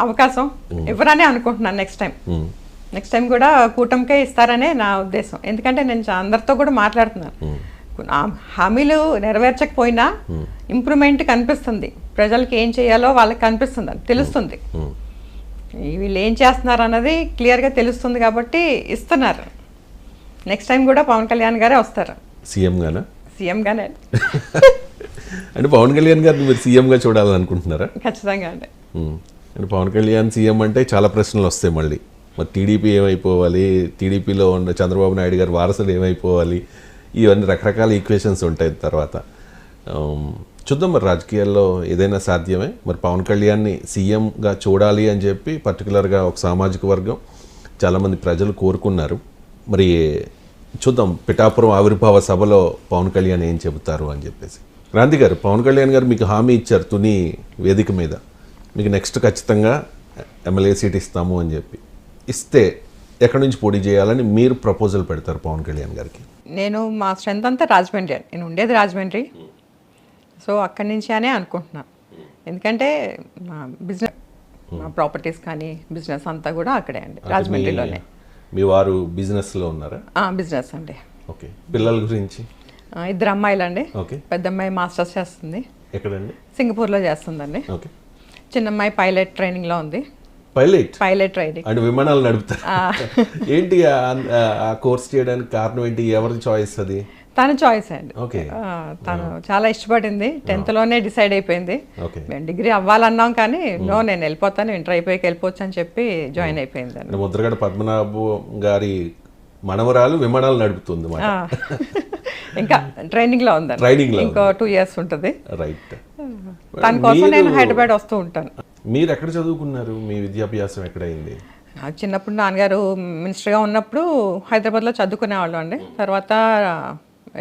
అవకాశం ఇవ్వరనే అనుకుంటున్నాను. Next time కూడా కూటమికే ఇస్తారనే నా ఉద్దేశం. ఎందుకంటే నేను అందరితో కూడా మాట్లాడుతున్నాను. హామీలు నెరవేర్చకపోయినా ఇంప్రూవ్మెంట్ కనిపిస్తుంది. ప్రజలకు ఏం చేయాలో వాళ్ళకి కనిపిస్తుంది, తెలుస్తుంది. వీళ్ళు ఏం చేస్తున్నారు అన్నది క్లియర్గా తెలుస్తుంది కాబట్టి ఇస్తున్నారు. నెక్స్ట్ టైం కూడా పవన్ కళ్యాణ్ గారే వస్తారు. సీఎంగానే అంటే పవన్ కళ్యాణ్ గారిని మీరు సీఎంగా చూడాలని అనుకుంటున్నారా? ఖచ్చితంగా అండి. అంటే పవన్ కళ్యాణ్ సీఎం అంటే చాలా ప్రశ్నలు వస్తాయి మళ్ళీ. మరి టీడీపీ ఏమైపోవాలి, టీడీపీలో ఉన్న చంద్రబాబు నాయుడు గారి వారసులు ఏమైపోవాలి, ఇవన్నీ రకరకాల ఈక్వేషన్స్ ఉంటాయి. తర్వాత చూద్దాం, మరి రాజకీయాల్లో ఏదైనా సాధ్యమే. మరి పవన్ కళ్యాణ్ని సీఎంగా చూడాలి అని చెప్పి పర్టికులర్గా ఒక సామాజిక వర్గం, చాలామంది ప్రజలు కోరుకున్నారు. మరి చూద్దాం, పిఠాపురం ఆవిర్భావ సభలో పవన్ కళ్యాణ్ ఏం చెబుతారు అని చెప్పేసి. క్రాంతి గారు, పవన్ కళ్యాణ్ గారు మీకు హామీ ఇచ్చారు తుని వేదిక మీద, మీకు నెక్స్ట్ ఖచ్చితంగా ఎమ్మెల్యే సీట్ ఇస్తాము అని చెప్పి. ఇస్తే ఎక్కడి నుంచి పోటీ చేయాలని మీరు ప్రపోజల్ పెడతారు పవన్ కళ్యాణ్ గారికి? నేను మా స్ట్రెంత్ అంతా రాజమండ్రి, నేను ఉండేది రాజమండ్రి. సో అక్కడి నుంచి అనే అనుకుంటున్నాను. ఎందుకంటే మా బిజినెస్, మా ప్రాపర్టీస్ కానీ బిజినెస్ అంతా కూడా అక్కడే అండి, రాజమండ్రిలోనే. మీ వారు బిజినెస్లో ఉన్నారా? బిజినెస్ అండి. ఓకే. పిల్లల గురించి? 2 అమ్మాయిలు అండి. ఓకే. పెద్ద అమ్మాయి మాస్టర్స్ చేస్తుంది. ఎక్కడండి? సింగపూర్లో చేస్తుందండి. ఓకే. చిన్న అమ్మాయి పైలట్ ట్రైనింగ్లో ఉంది. పైలట్ ట్రైనింగ్ అంటే విమానాలు నడుపుతారు. ఏంటి ఆ కోర్స్ చేయడానికి కారణం ఏంటి? ఎవరి చాయిస్ అది? తన చాయిస్ అండి. ఓకే. తను చాలా ఇష్టపడింది. 10th లోనే డిసైడ్ అయిపోయింది. మేము డిగ్రీ అవ్వాలన్నాం కానీ నేను వెళ్ళిపోతాను, ఇంటర్ అయిపోయాక వెళ్ళిపోవచ్చు అని చెప్పి జాయిన్ అయిపోయింది అండి. ముద్రగడ పద్మనాభం గారి మనవరాలు విమానాలు నడుపుతుంది. ఇంకా ట్రైనింగ్ లో ఉందండి. ఇంకో 2 years ఉంటుంది. రైట్. తన కోసం నేను హైదరాబాద్ వస్తూ ఉంటాను. మీరు ఎక్కడ చదువుకున్నారు? మీ విద్యాభ్యాసం ఎక్కడైంది? చిన్నప్పుడు నాన్నగారు మినిస్టర్గా ఉన్నప్పుడు హైదరాబాద్లో చదువుకునేవాళ్ళం అండి. తర్వాత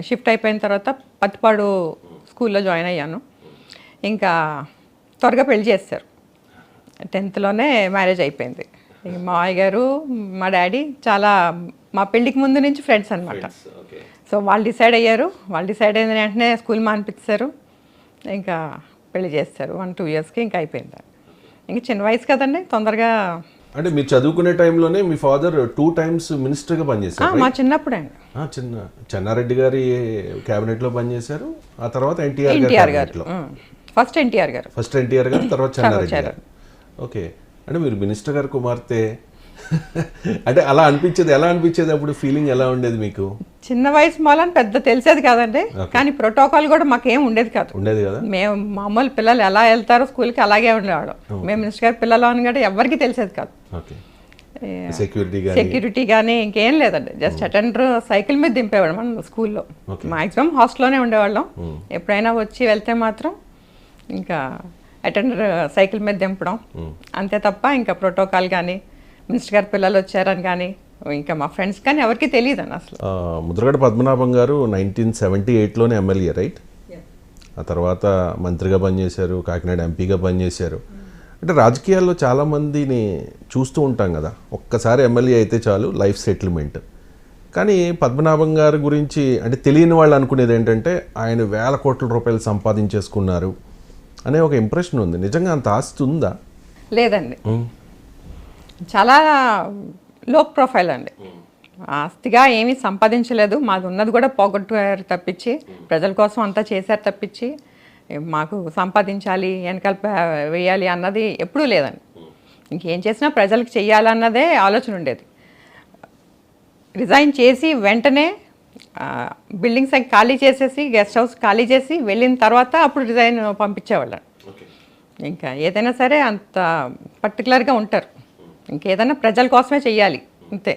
షిఫ్ట్ అయిపోయిన తర్వాత పత్తిపాడు స్కూల్లో జాయిన్ అయ్యాను. ఇంకా త్వరగా పెళ్లి చేస్తారు. 10th లోనే మ్యారేజ్ అయిపోయింది. మా మావయ్య గారు మా డాడీ చాలా మా పెళ్ళికి ముందు నుంచి ఫ్రెండ్స్ అనమాట. సో వాళ్ళు డిసైడ్ అయ్యారు. వాళ్ళు డిసైడ్ అయిన వెంటనే స్కూల్ మానిపించారు. ఇంకా పెళ్లి చేస్తారు. 1-2 yearsకి ఇంకా అయిపోయింది. ఇంకా చిన్న వయసు కదండి, తొందరగా. అంటే మీరు చదువుకునే టైంలోనే మీ ఫాదర్ 2 times మినిస్టర్గా పనిచేశారు? మా చిన్నప్పుడు అండి. చెన్నారెడ్డి గారి క్యాబినెట్లో పనిచేశారు. ఆ తర్వాత ఎన్టీఆర్ గారు. ఫస్ట్ ఎన్టీఆర్ గారు, తర్వాత చెన్నారెడ్డి గారు. ఓకే. అంటే మీరు మినిస్టర్ గారు కుమార్తె అంటే అలా అనిపించేది. ఎలా అనిపించేది అప్పుడు? ఫీలింగ్ ఎలా ఉండేది మీకు? చిన్న వయసు మూలని పెద్ద తెలిసేది కాదండి. కానీ ప్రోటోకాల్ కూడా మాకేం ఉండేది కదా. మేము మామూలు పిల్లలు ఎలా వెళ్తారో స్కూల్కి అలాగే ఉండేవాళ్ళం. మేము మినిస్టర్ గారి పిల్లలు అని కూడా ఎవరికి తెలిసేది కాదు. సెక్యూరిటీ కానీ ఇంకేం లేదండి. జస్ట్ అటెండర్ సైకిల్ మీద దింపేవాడు మనం స్కూల్లో. మాక్సిమం హాస్టల్లోనే ఉండేవాళ్ళం. ఎప్పుడైనా వచ్చి వెళ్తే మాత్రం ఇంకా అటెండర్ సైకిల్ మీద దింపడం అంతే తప్ప ఇంకా ప్రోటోకాల్ కానీ మినిస్టర్ గారి పిల్లలు వచ్చారని కానీ ఇంకా మా ఫ్రెండ్స్ కానీ ఎవరికి తెలియదు అని అసలు. ముద్రగడ పద్మనాభం గారు 1978లోనే ఎమ్మెల్యే, రైట్? ఆ తర్వాత మంత్రిగా పనిచేశారు, కాకినాడ ఎంపీగా పనిచేశారు. అంటే రాజకీయాల్లో చాలామందిని చూస్తూ ఉంటాం కదా, ఒక్కసారి ఎమ్మెల్యే అయితే చాలు లైఫ్ సెటిల్మెంట్. కానీ పద్మనాభం గారి గురించి అంటే తెలియని వాళ్ళు అనుకునేది ఏంటంటే ఆయన వేల కోట్ల రూపాయలు సంపాదించేసుకున్నారు అనే ఒక ఇంప్రెషన్ ఉంది. నిజంగా అంత ఆస్తి ఉందా? లేదండి, చాలా లో ప్రొఫైల్ అండి. ఆస్తిగా ఏమీ సంపాదించలేదు. మాది ఉన్నది కూడా పోగొట్టారు తప్పించి, ప్రజల కోసం అంతా చేశారు తప్పించి మాకు సంపాదించాలి, వెనకాల వేయాలి అన్నది ఎప్పుడూ లేదండి. ఇంకేం చేసినా ప్రజలకు చెయ్యాలన్నదే ఆలోచన ఉండేది. రిజైన్ చేసి వెంటనే బిల్డింగ్స్ ఖాళీ చేసేసి, గెస్ట్ హౌస్ ఖాళీ చేసి వెళ్ళిన తర్వాత అప్పుడు రిజైన్ పంపించేవాళ్ళం. ఇంకా ఏదైనా సరే అంత పర్టికులర్గా ఉంటారు. ఇంకేదైనా ప్రజల కోసమే చెయ్యాలి అంతే.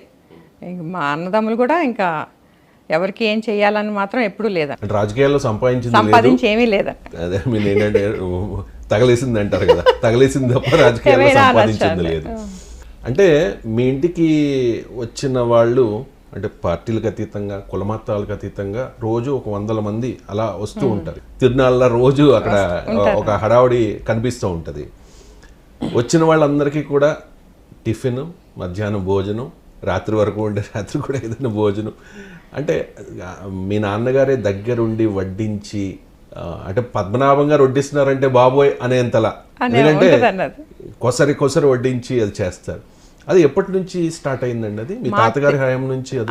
మా అన్నదమ్ములు కూడా ఇంకా ఎవరికి ఏం చెయ్యాలని మాత్రం ఎప్పుడూ లేదా. రాజకీయాల్లో సంపాదించి ఏమీ లేదా. అదే మీరు ఏంటంటే తగలేసింది అంటారు కదా, తగలేసింది తప్ప రాజకీయాల్లో సంపాదించింది లేదు. అంటే మీ ఇంటికి వచ్చిన వాళ్ళు అంటే పార్టీలకు అతీతంగా, కులమతాలకు అతీతంగా రోజు ఒక 100 మంది అలా వస్తూ ఉంటారు. తిరునాళ్ళ రోజు అక్కడ ఒక హడావుడి కనిపిస్తూ ఉంటుంది. వచ్చిన వాళ్ళందరికీ కూడా టిఫిన్, మధ్యాహ్నం భోజనం, రాత్రి వరకు ఉండే రాత్రి కూడా ఏదైనా భోజనం. అంటే మీ నాన్నగారే దగ్గరుండి వడ్డించి అంటే పద్మనాభం గారు వడ్డిస్తున్నారంటే బాబోయ్ అనేంతలా, అనే ఎందుకంటే ఉంటుందండి అది. కొసరి వడ్డించి అది చేస్తారు. అది ఎప్పటి నుంచి స్టార్ట్ అయిందండి? అది మీ తాతగారి హయాం నుంచి అది